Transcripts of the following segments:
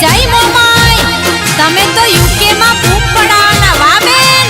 જય મોમાઈ, તમે તો યુકે માં ખૂબ પડાવાના વાહ બેન.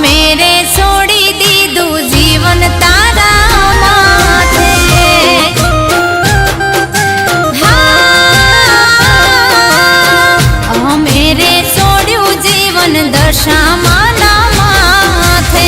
मेरे छोड़ी दीदू जीवन तारा माथे, हाँ मेरे छोड़ू जीवन दशा माना माथे।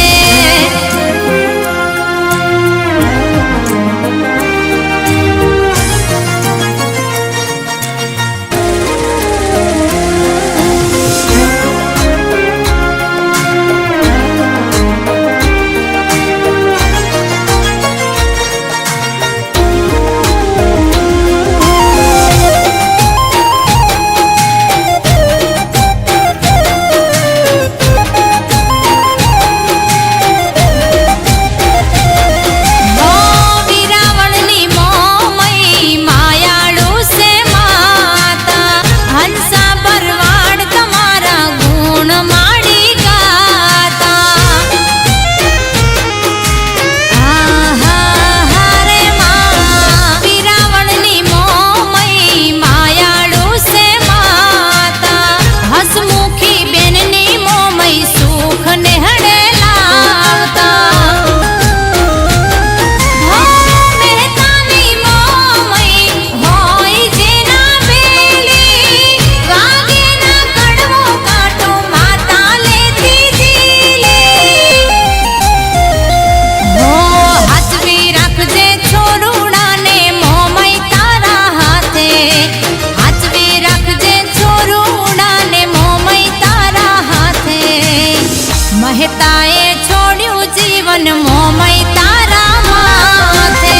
મહેતાએ છોડ્યું જીવન મોમય તારા માથે,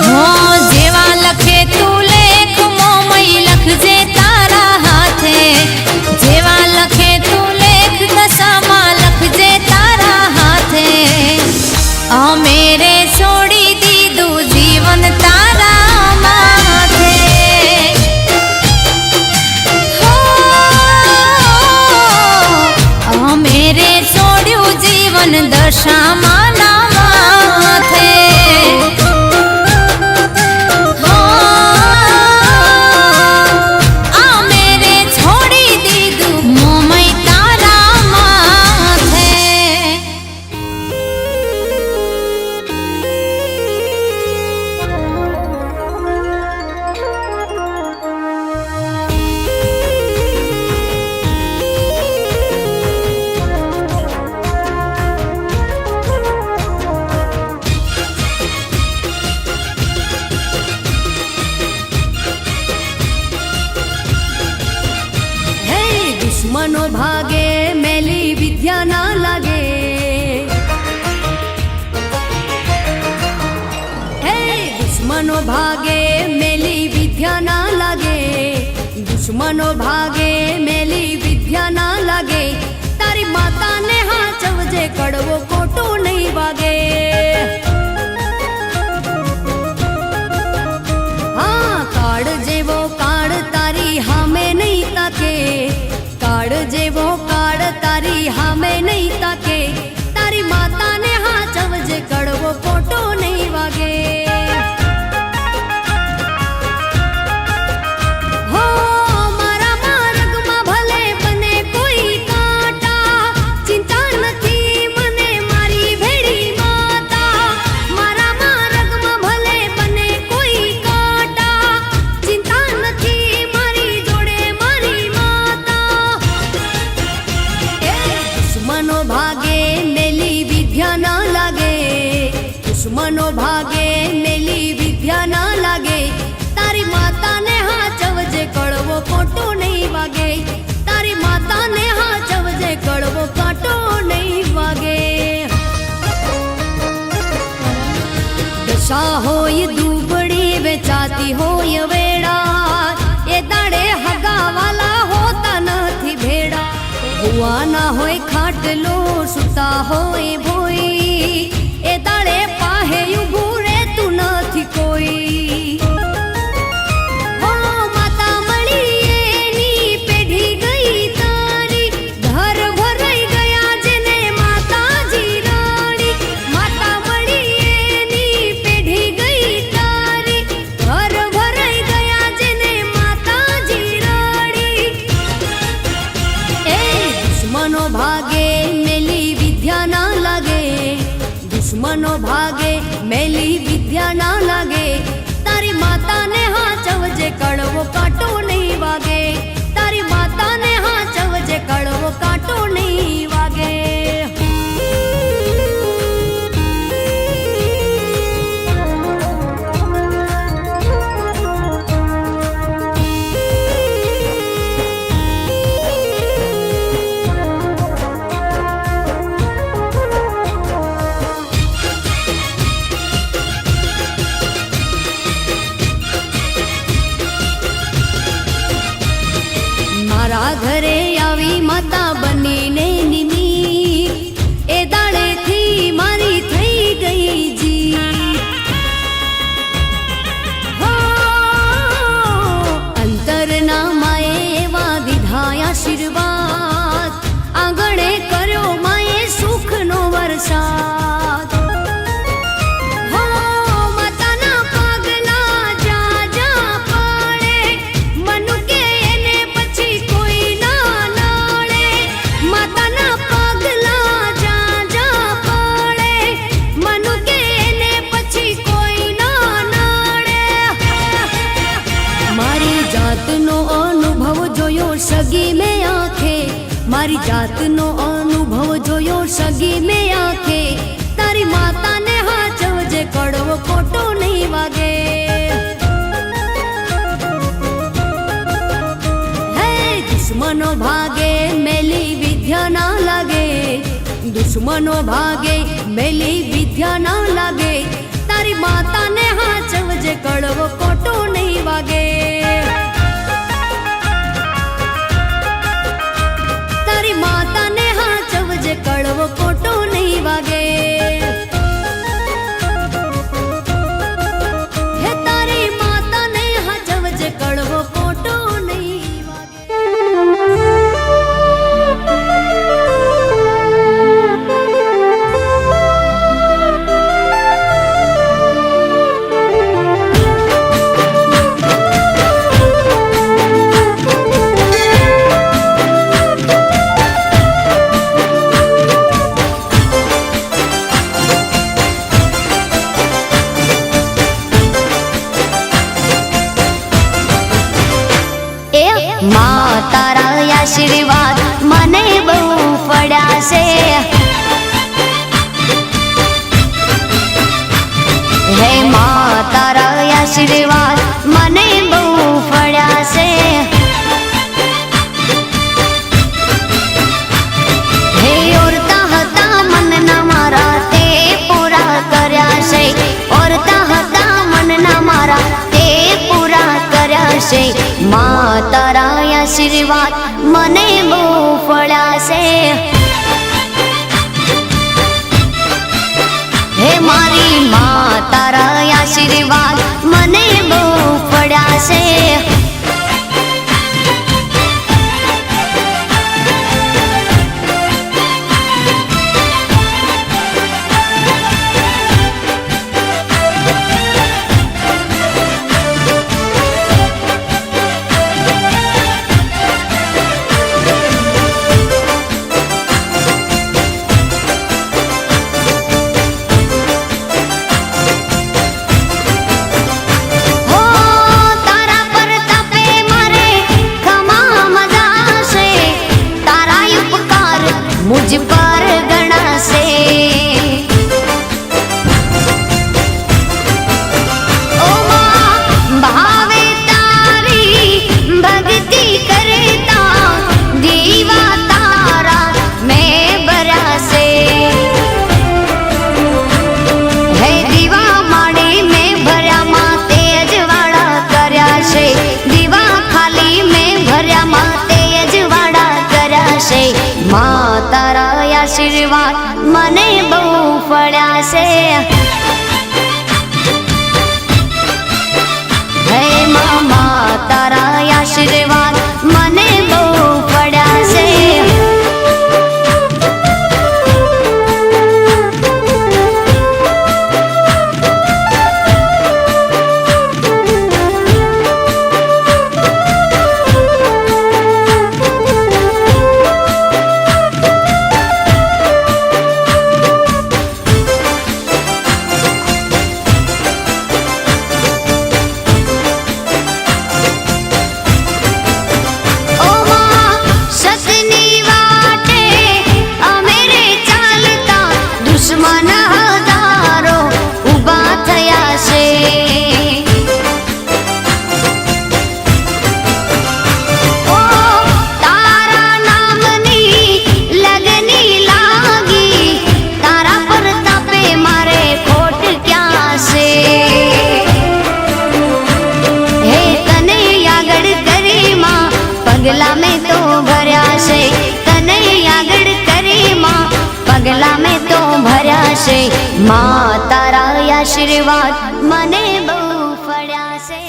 હો જેવા લખે તું લેખ મોમય લખજે તારા હાથે, જેવા લખે તું લેખ દશામાં લખજે તારા હાથે. મેરે છોડી દીધું જીવન તારા માથે, मेरे छोड़ू जीवन दशा माना माथे, आ मेरे छोड़ी दीदू मोमय तारा माथे. दुश्मनो भागे मेली विद्या ना लागे, हे दुश्मनो भागे मेली विद्या ना लागे, दुश्मनो भागे मेली विद्या ना लागे. तारी माता ने हाचवजे कड़वो खोटो नहीं वागे, हाँ काड़ जेवो काड़ तारी हामे नहीं ताके, काड़ जेवो काड़ तारी हामे नहीं ताके. तारी माता ने हाचवजे कड़वो खोटो नहीं वागे, દુશ્મનો ભાગે મેલી વિદ્યા ના લાગે તારી માતાને હાચવજે કડવો ખોટો નહીં વાગે તારી માતાને હાચવજે કડવો કાંટો નહીં વાગે દશા હોય દુબળી વેચાતી હોય વેડા એ દાડે હગાવાલા હોતા નથી ભેડા ભુવાના હોય ખાટલો સુતા હોય ભોઈ એ દાડે પાહે ઊભું રહેતું નથી કોઈ હો માતા મળી એની પેઢી ગઈ તારી ઘર ભરાઈ ગયા જેને માતાજી રાણી માતા મળી એની પેઢી ગઈ તારી ઘર ભરાઈ ગયા જેને માતાજી રાણી એ દુશ્મનો ભાગે મેલી વિદ્યા ના લાગે દુશ્મનો ભાગે મેલી વિદ્યા ના લાગે તારી માતાને હાચવજે કડવો કાંટો નહીં વાગે તારી માતાને હાચવજે કડવો કાંટો નહીં વાગે મારા ઘરે આવી માતા બનીને નિમી એ દાડેથી મારી થઈ ગઈ જી હો અંતરના માએ એવા દીધા આશીર્વાદ આંગણે કર્યો માએ સુખનો વરસાદ હો માતાના પગલા જા જા પાડે મનુ કે એને પછી કોઈ ના નાળે માતાના પગલા જા જા પાડે મનુ કે એને પછી કોઈ ના નાળે મારી જાતનો અનુભવ જોયો સગી મેં આંખે મારી જાતનો અનુભવ જોયો સગી મેં આંખે તારી માતાને હાચવજે કડવો ખોટો નહીં વાગે હે દુશ્મનો ભાગે મેલી વિદ્યા ના લાગે દુશ્મનો ભાગે મેલી વિદ્યા ના લાગે તારી માતાને હાચવજે કડવો ખોટો નહીં વાગે તારી માતાને હાચવજે કડવો ખોટો નહીં વાગે હે તારી માતાને હાચવજે કડવો ખોટો નહીં વાગે માં તારા આશીર્વાદ મને બહુ પડ્યા છે હે માં તારા આશીર્વાદ મને બહુ પડ્યા છે હે ઓરતા હતા મનના મારા તે પૂરા કર્યા છે ઓરતા હતા મનના મારા તે પૂરા કર્યા છે માં તારા આશીર્વાદ મને બહુ ફળ્યા છે હે મારી માં તારા આશીર્વાદ મને બહુ ફળ્યા છે આશીર્વાદ મને બહુ ફળ્યા છે હે મામા તારા આશીર્વાદ મને બહુ ફળ્યા છે દુશ્મન હજારો ઊભા થયા છે ઓ તારા નામની લગની લાગી તારા પ્રતાપે મારે ખોટ ક્યાં છે હે તને આગળ કરી માં પગલા મેં તો ભર્યા છે તને આગળ કરી માં પગલા મેં તો ભર્યા છે માં તારા આશીર્વાદ મને બહુ ફળ્યા છે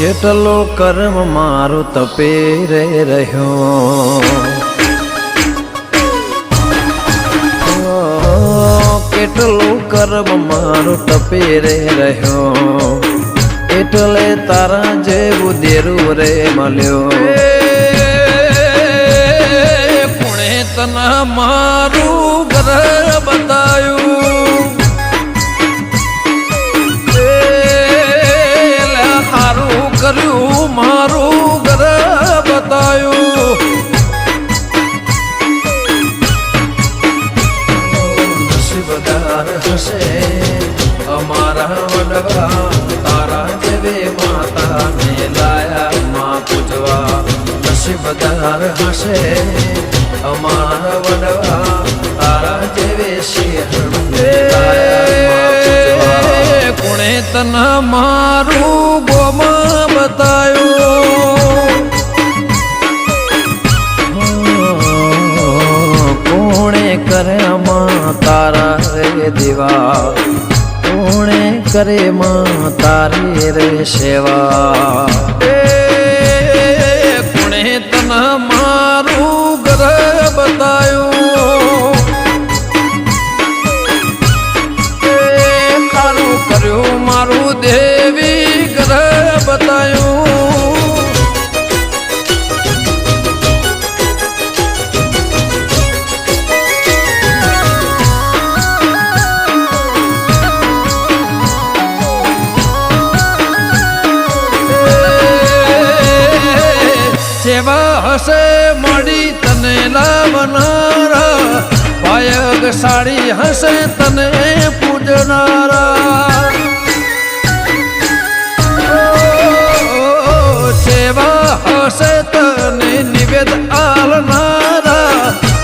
જેટલો કર્મ મારો તપે રે રહ્યો, કેટલો કર્મ મારો તપે રે રહ્યો, એટલે તારા જેવું દેરું રે મળ્યો. કોણે તને મારું ઘર બતાયું, હારું કર્યું મારું ઘર બતાયું. નસીબદાર હશે અમારા વડવા, તારા જેવે માતાને લાયા માં પૂજવા. નસીબદાર હશે અમારા વડવા, તારા જેવે શિહરણને લાયા માં પૂજવા. કોણે તને મારું ગોમ બતાયું, કોણે કરે માં તારા રે દીવા, કોણે કરે માં તારી રે સેવા. કોણે તને મારું ઘર બતાયું, ખારું કર્યું મારું દેવી ઘર બતાયું. સેવા હશે મળી તને લાવનારા, પાયગ સાડી હશે તને પૂજનારા. સેવા હશે તને નિવેદ આલનારા,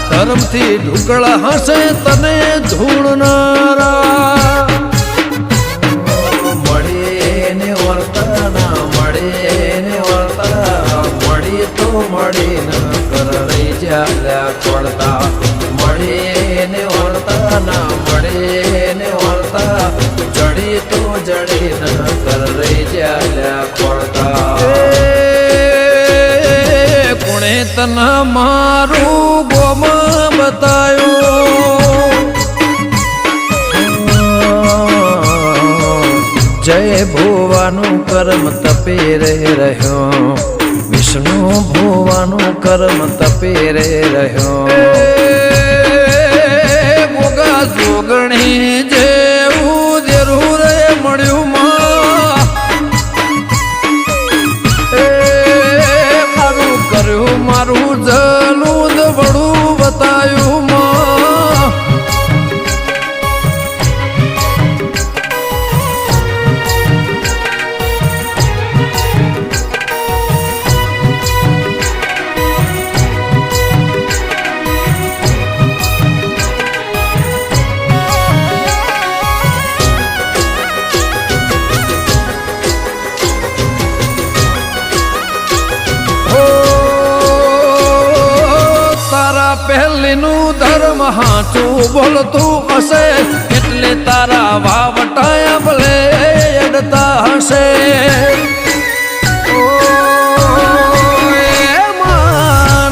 ધર્મથી ઢુકળા હશે તને ધૂળનારા. મળીને વર્તના મળીને વર્તા, તો મળી ન કર રહી જ્યાં ખોડતા. મળીને વળતા ના મળીને વળતા, જડી તો જડી ન કર રહી જ્યાં ખોડતા. કોણે તને મારું ગોમ બતાયું, જય ભુવાનું કર્મ તપે રે રહ્યો, વિષ્ણુ ભુવાનું કર્મ તપે રે રહ્યો. ગોગા જોગણી જેવું દેરું રે મળ્યું માં, મારું કર્યું મારું જલું દબડું બતાયું માં. પહેલીનું ધર્મ હાચું બોલતું હશે, એટલે તારા વાવટાયા ભલે અડતા હશે.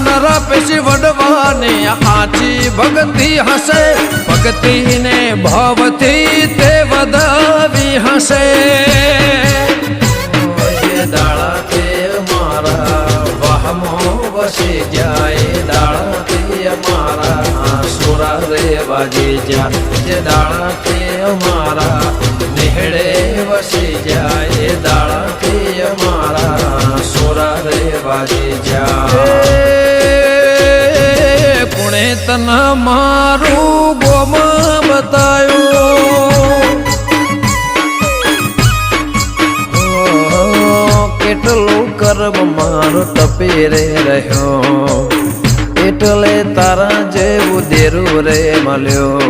નરા પેશી વડવાની આછી ભક્તિ હશે, ભક્તિને ભાવથી તે વધાવી હશે. દાળા તે મારા વાહમો વસી જાય, દાળાથી અમારા સુરા રે વાજી જા. જે દાળાથી અમારા નિહળે વસી જાય, દાળાથી અમારા સુરા રે વાજી જા. કોણે તને મારું ગોમ બતાયું, કેટલું કર્મ મારો તપે રે રહ્યો, એટલે તારા જેવું દેરું રે મળ્યો.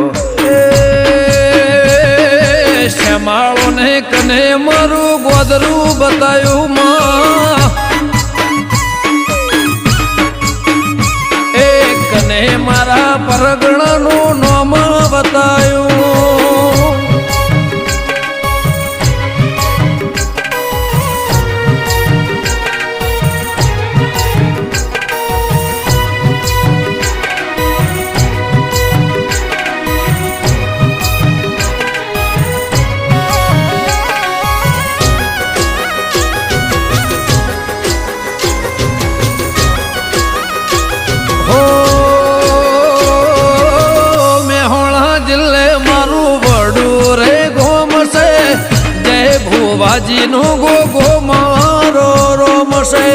શ્યામાળો ને કને મારું ગોદરું બતાયું માં, કને મારા પરગણાનું નામ બતાયું. ભુવાજીનો ગોગો મારો રોમશે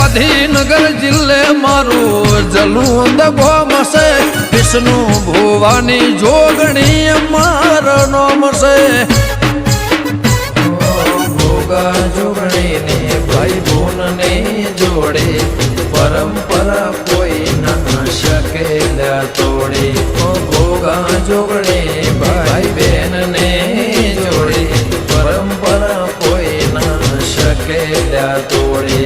ગાંધીનગર જિલ્લે મારું જલુંદ ગોમશે વિષ્ણુ ભુવાની જોગણી મારો નોમશે ભોગા જોગણી ને ભાઈ બોન ને જોડે પરંપરા કોઈ ના શકે તોડે ભોગા જોગણી ભાઈ બેન ને જોડે પરંપરા કોઈ ના શકે તોડે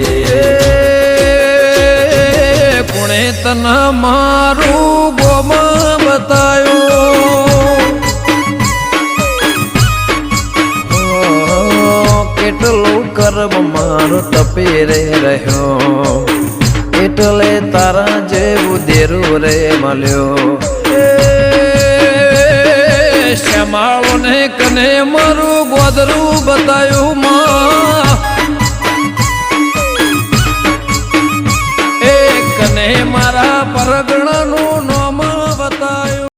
કોણે તને મારું ગોમાં બતાયું કેટલું કર્મ મારો તપી રે રહ્યો એટલે તારા જેવું દેરું રે મળ્યો શ્યામાળો ને કને મારું ગોદરું બતાયું માં કને મારા પરગણાનું નામ બતાયું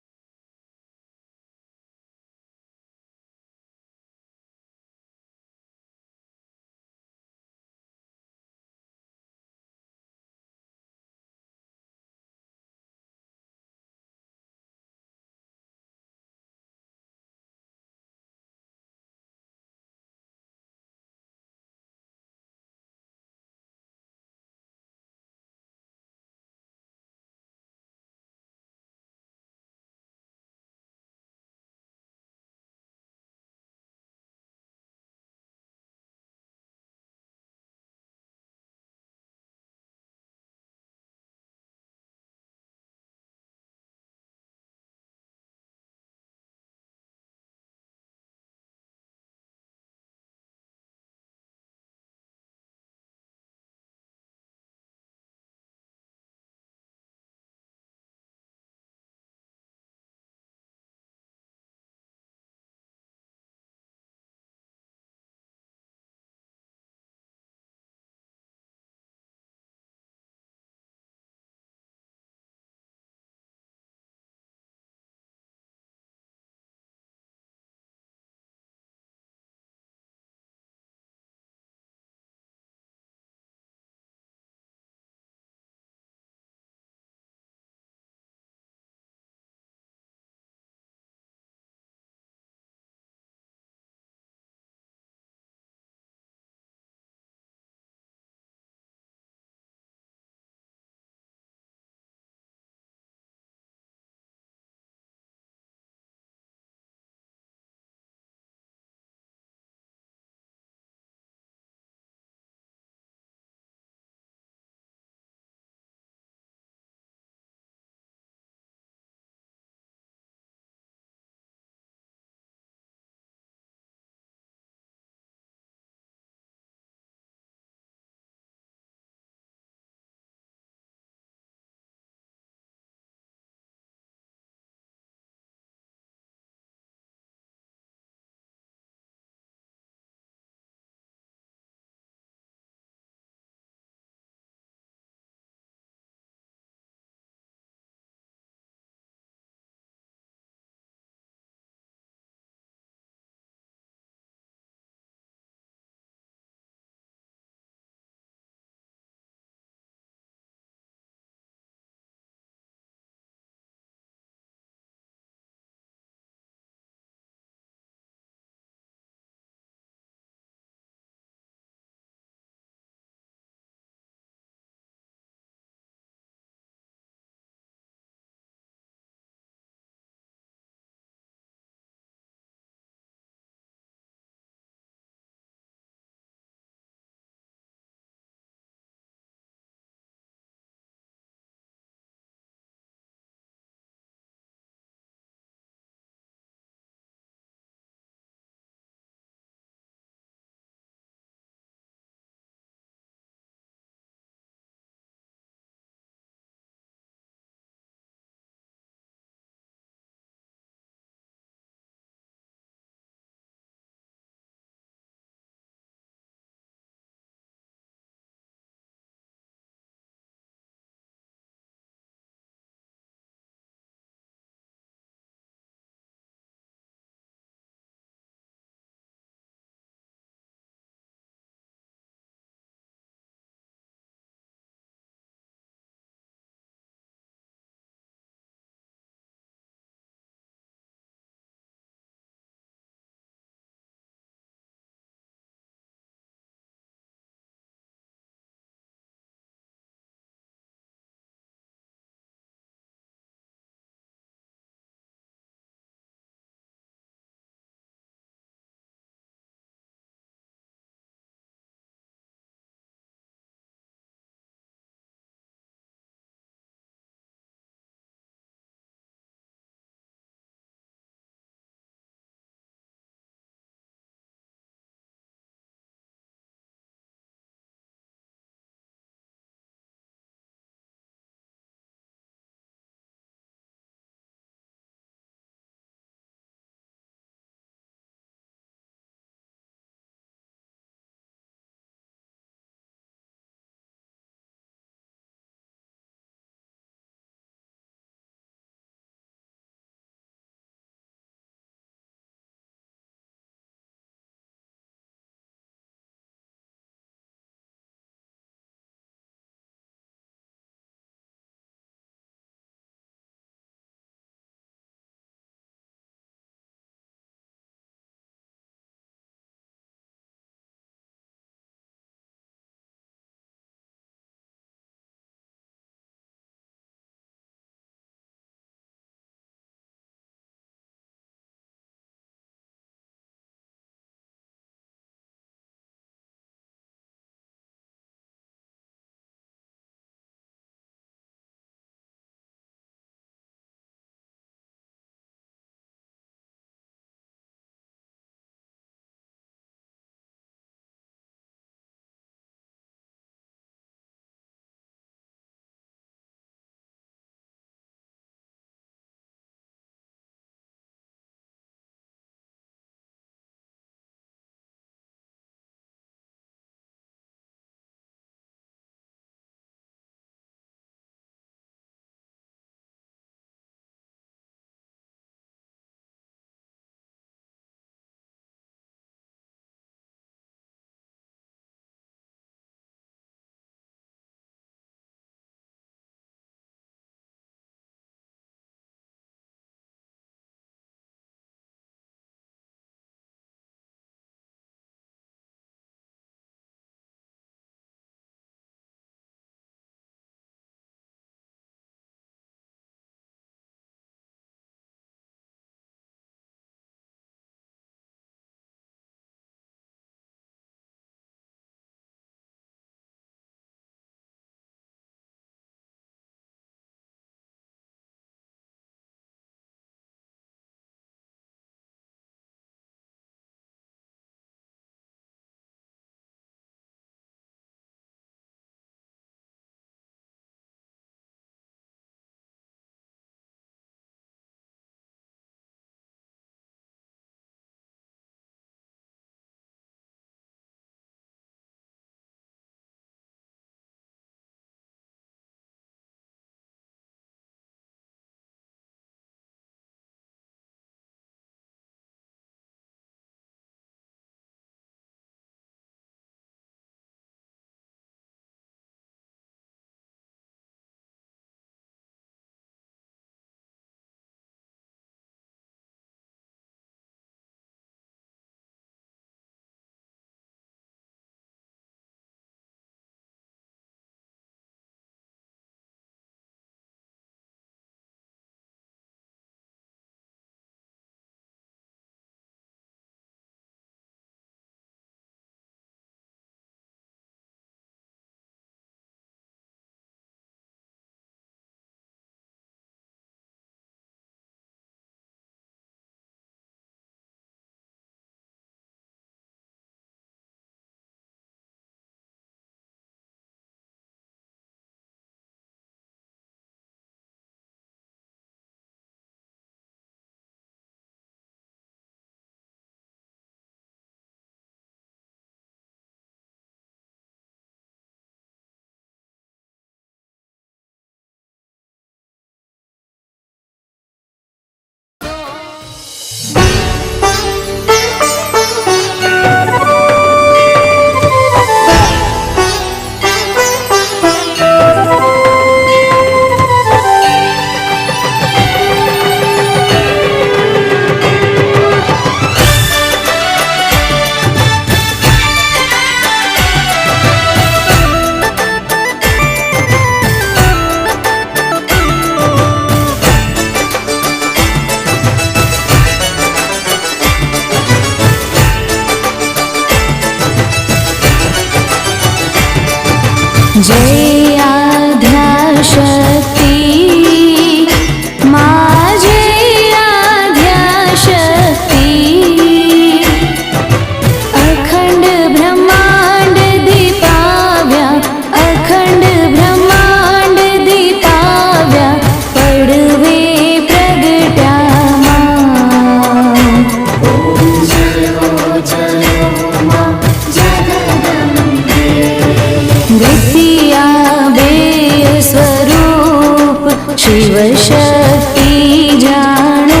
શિવ શક્તિ જાણો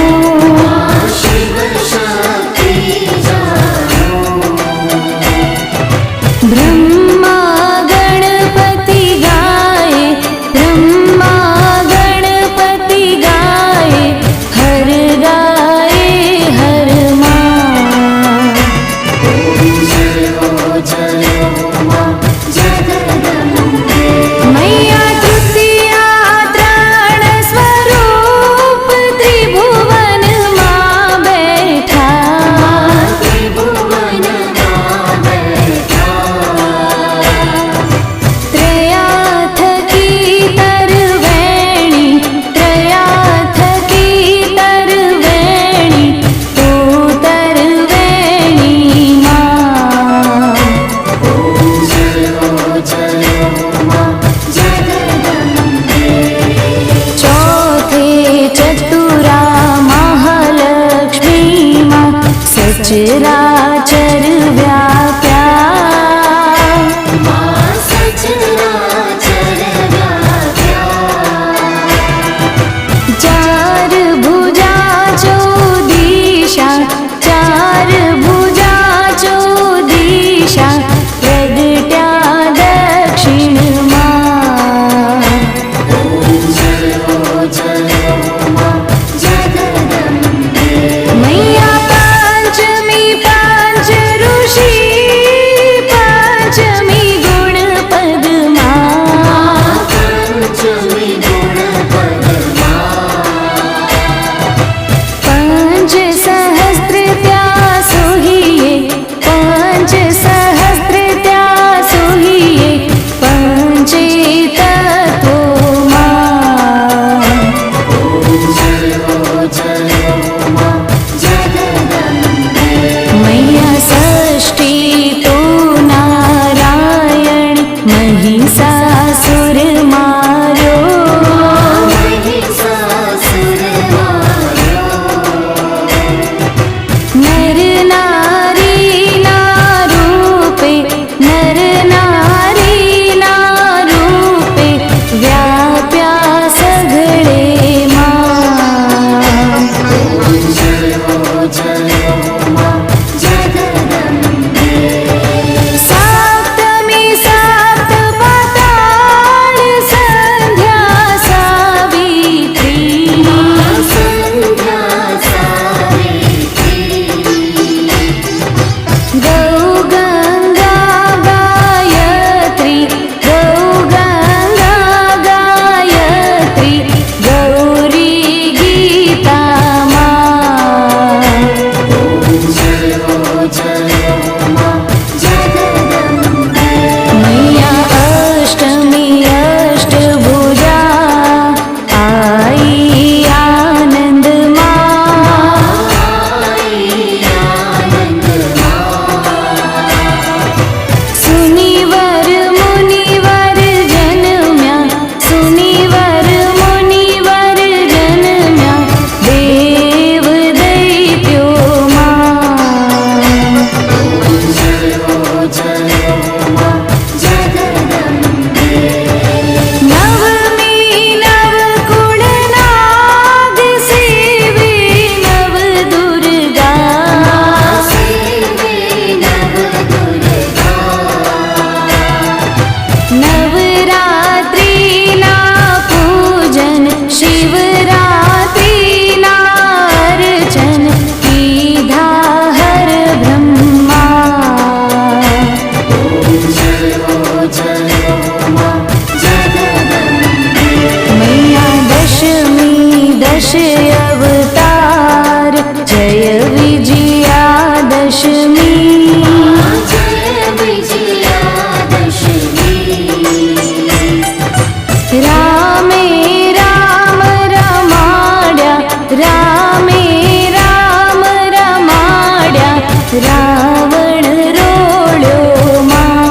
બ્રહ્મા ગણપતિ ગાય બ્રહ્મા ગણપતિ ગાય હર ગાય હર માં મૈયા તૃતીયા ત્રણ સ્વરૂપ ત્રિભુવનમાં બેઠા ત્રયા થકી તરવેણી ત્રયા થકી તરવેણી તું તરવેણી માં ચોથે ચતુરા મહાલક્ષ્મી માં સચરાચર વ્યાપ્યા ચાર ભુજા ચોદીશા ચાર ભુજા ચોદીશા પ્રગટ્યા દક્ષિણમાં મૈયા પાંચમી પાંચ ઋષિ પાંચમી ગુણ પદમાં પાંચ સહસ્ત્ર ત્યાં સોહિએ પાંચ સહસ્ત્ર ત્યાં સોહિએ પંચે તત્વોમાં મૈયા ષષ્ઠી તો નારાયણ મહિષાસુર માર્યો નર નારીના રૂપે નર નારીના રૂપે વ્યાપ્યા સઘળેમાં સપ્તમી સપ્ત પાતાળ સંધ્યા સાવિત્રી ગૌ ગંગા ગાયત્રી ગૌ ગંગા ગાયત્રી ગૌરી ગીતામાં મૈયા અષ્ટમી અષ્ટભુજા આઈ આનંદમાં સુનિવર મુનિવર જન્મ્યા સુનિવર મુનિવર જન્મ્યા દેવ દૈત્યોમાં નવમી નવકુળ નાગ સેવી નવ દુર્ગા નવરાત્રિના પૂજન શિવરાત્રિના અર્ચન કીધા હર બ્રહ્મા મૈયા દશમી દશ અવતાર જય વિજયા દશમી રામે રામ રમાડ્યા રામે રામ રમાડ્યા રાવણ રોળ્યો માં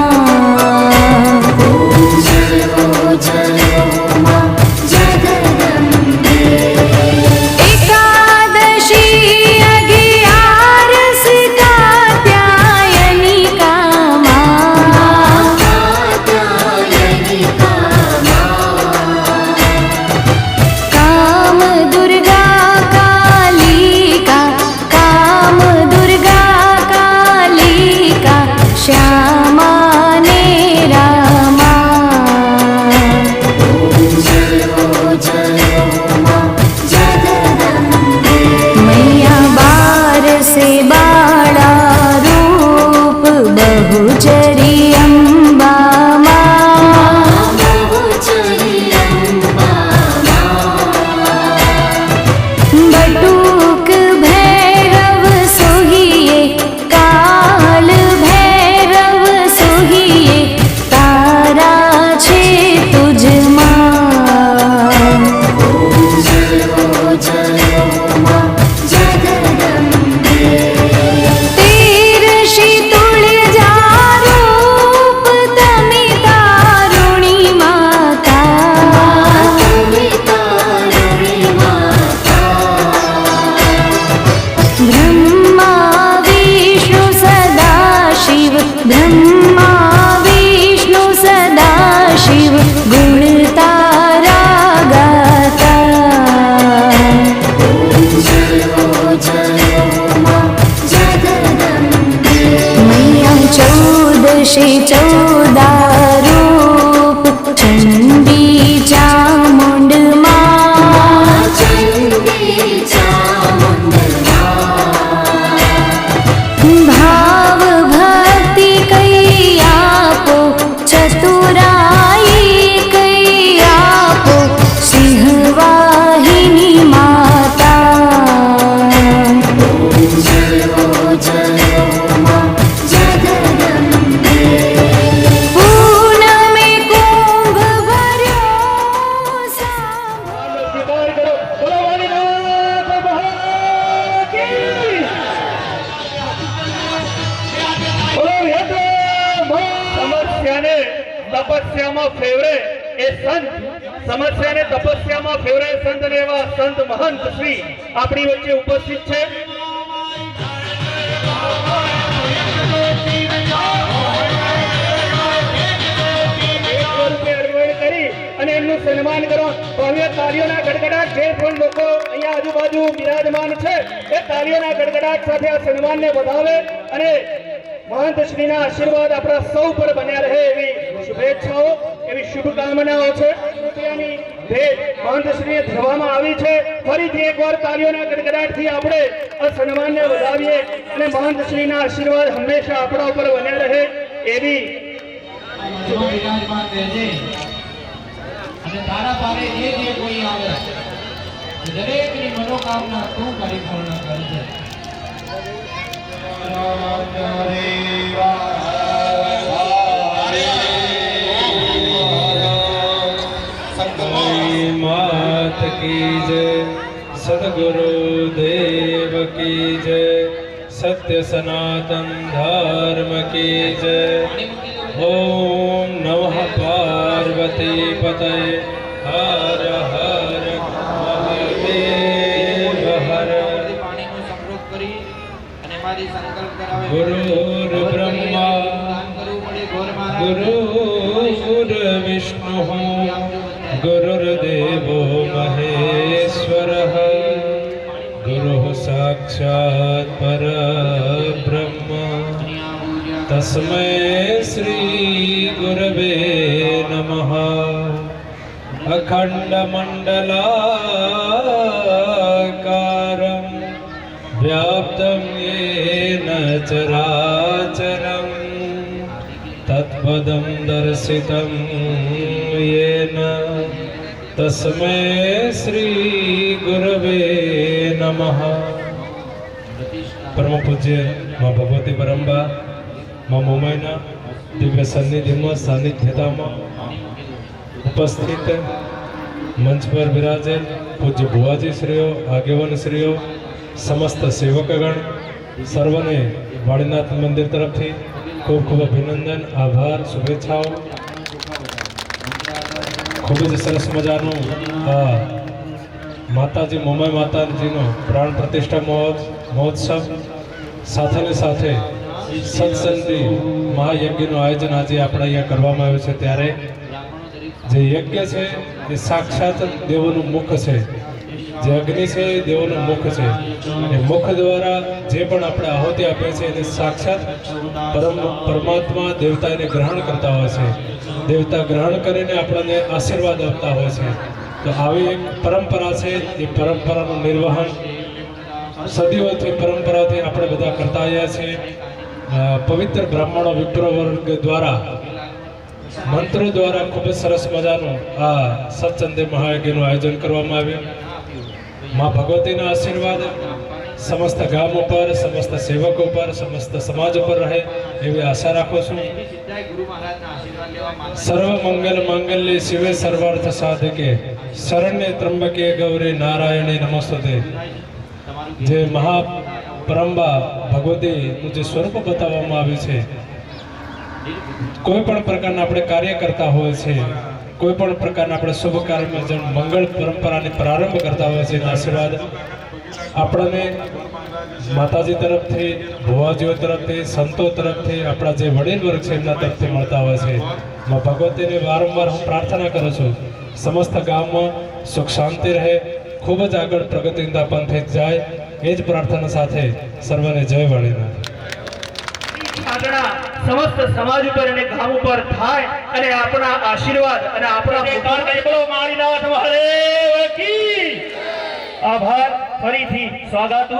તપસ્યામાં ફેવરે એ સંત, સમસ્યાને તપસ્યામાં ફેવરે સંત અને એવા સંત મહંત શ્રી આપણી વચ્ચે ઉપસ્થિત છે. અને એમનું સન્માન કરો. ભવ્ય તાળીઓના ગડગડાટ જે પણ લોકો અહીંયા આજુબાજુ બિરાજમાન છે એ તાળીઓના ગડગડાટ સાથે આ સન્માનને વધાવે અને મહંત શ્રીના આશીર્વાદ આપણા સૌ પર બન્યા રહે એવી શુભેચ્છાઓ, એવી શુભકામનાઓ છે. રૂપિયાની ભેટ મહંત શ્રીને ધરવામાં આવી છે. ફરીથી એકવાર તાળીઓના ગડગડાટથી આપણે આ સન્માનને વધાવીએ અને મહંત શ્રીના આશીર્વાદ હંમેશા આપણા ઉપર બન્યા રહે એવી અને તારા પારે જે કોઈ આવે દરેકની મનોકામના તું પરિપૂર્ણ કરજે. मात की जय, सद्गुरु देव की जय, सत्य सनातन धर्म की जय. ओम नमः पार्वती पतये हर हर महादेव हर. પાણીનો સંગ્રહ કરી અને મારી સંકલ્પ કરાવે. ગુરુર બ્રહ્મા ગુરુર વિષ્ણુ गुरुर्देवो महेश्वरः गुरुः साक्षात् परब्रह्म तस्मै श्री गुरवे नमः. अखण्डमण्डलाकारं व्याप्तं येन चराचरं तत्पदं दर्शितं येन तस्मै श्री गुरवे नमः. परम पूज्य माँ भगवती परंबा माँ मोमाईना दिव्य सन्निधिમાં સાનિધ્યતામાં ઉપસ્થિત મંચ પર બિરાજેલ પૂજ્ય ભુવાજી શ્રીઓ, આગેવાન શ્રીઓ, સમસ્ત સેવકગણ સર્વને વાડીનાથ મંદિર તરફથી ખૂબ ખૂબ અભિનંદન, આભાર, શુભેચ્છાઓ. ખૂબ જ સરસ મજાનું માતાજી મોમાઈ માતાજીનો પ્રાણ પ્રતિષ્ઠા મહોત્સવ સાથે ને સાથે સત્સંગી મહાયજ્ઞનું આયોજન આજે આપણે અહીંયા કરવામાં આવ્યું છે. ત્યારે જે યજ્ઞ છે એ સાક્ષાત દેવોનું મુખ છે, જે અગ્નિ છે એ દેવોનું મુખ છે. એ મુખ દ્વારા જે પણ આપણે આહુતિ આપીએ છીએ એને સાક્ષાત પરમાત્મા દેવતા એને ગ્રહણ કરતા હોય છે. દેવતા ગ્રહણ કરીને આપણને આશીર્વાદ આપતા હોય છે. તો આવી એક પરંપરા છે. એ પરંપરાનું નિર્વહન સદીઓથી પરંપરાથી આપણે બધા કરતા આવ્યા છીએ. પવિત્ર બ્રાહ્મણો વિપ્ર વર્ગ દ્વારા મંત્રો દ્વારા ખૂબ જ સરસ મજાનું આ સત્સંગ મહાયજ્ઞનું આયોજન કરવામાં આવ્યું. માં ભગવતીના આશીર્વાદ સમસ્ત ગામ ઉપર, સમસ્ત સેવકો ઉપર, સમસ્ત સમાજ ઉપર રહે એવી આશા રાખું છું. સર્વ મંગલ માંગલ્ય શિવે સર્વાર્થ સાધકે શરણ્ય ત્રંબકે ગૌરી નારાયણી નમસ્તે. જે મહાપરંબા ભગવતીનું જે સ્વરૂપ બતાવવામાં આવ્યું છે, કોઈ પણ પ્રકારના આપણે કાર્ય કરતા હોય છે, કોઈ પણ પ્રકારના આપણે શુભ કાર્યમાં જેમ મંગળ પરંપરાને પ્રારંભ કરતા હોય છે, એના આશીર્વાદ આપણને માતાજી તરફથી, ભુવાજીઓ તરફથી, સંતો તરફથી, આપણા જે વડીલ વર્ગ છે એમના તરફથી મળતા હોય છે. માં ભગવતીને વારંવાર હું પ્રાર્થના કરું છું સમસ્ત ગામમાં સુખ શાંતિ રહે, ખૂબ જ આગળ પ્રગતિના પંથે જાય, એ જ પ્રાર્થના સાથે સર્વને જય વાળીનાથ. સમસ્ત સમાજ ઉપર અને ગામ ઉપર થાય અને આપણા આશીર્વાદ અને આપણા માળીનાથ મહાદેવ કી. આભાર. ફરીથી સ્વાગત.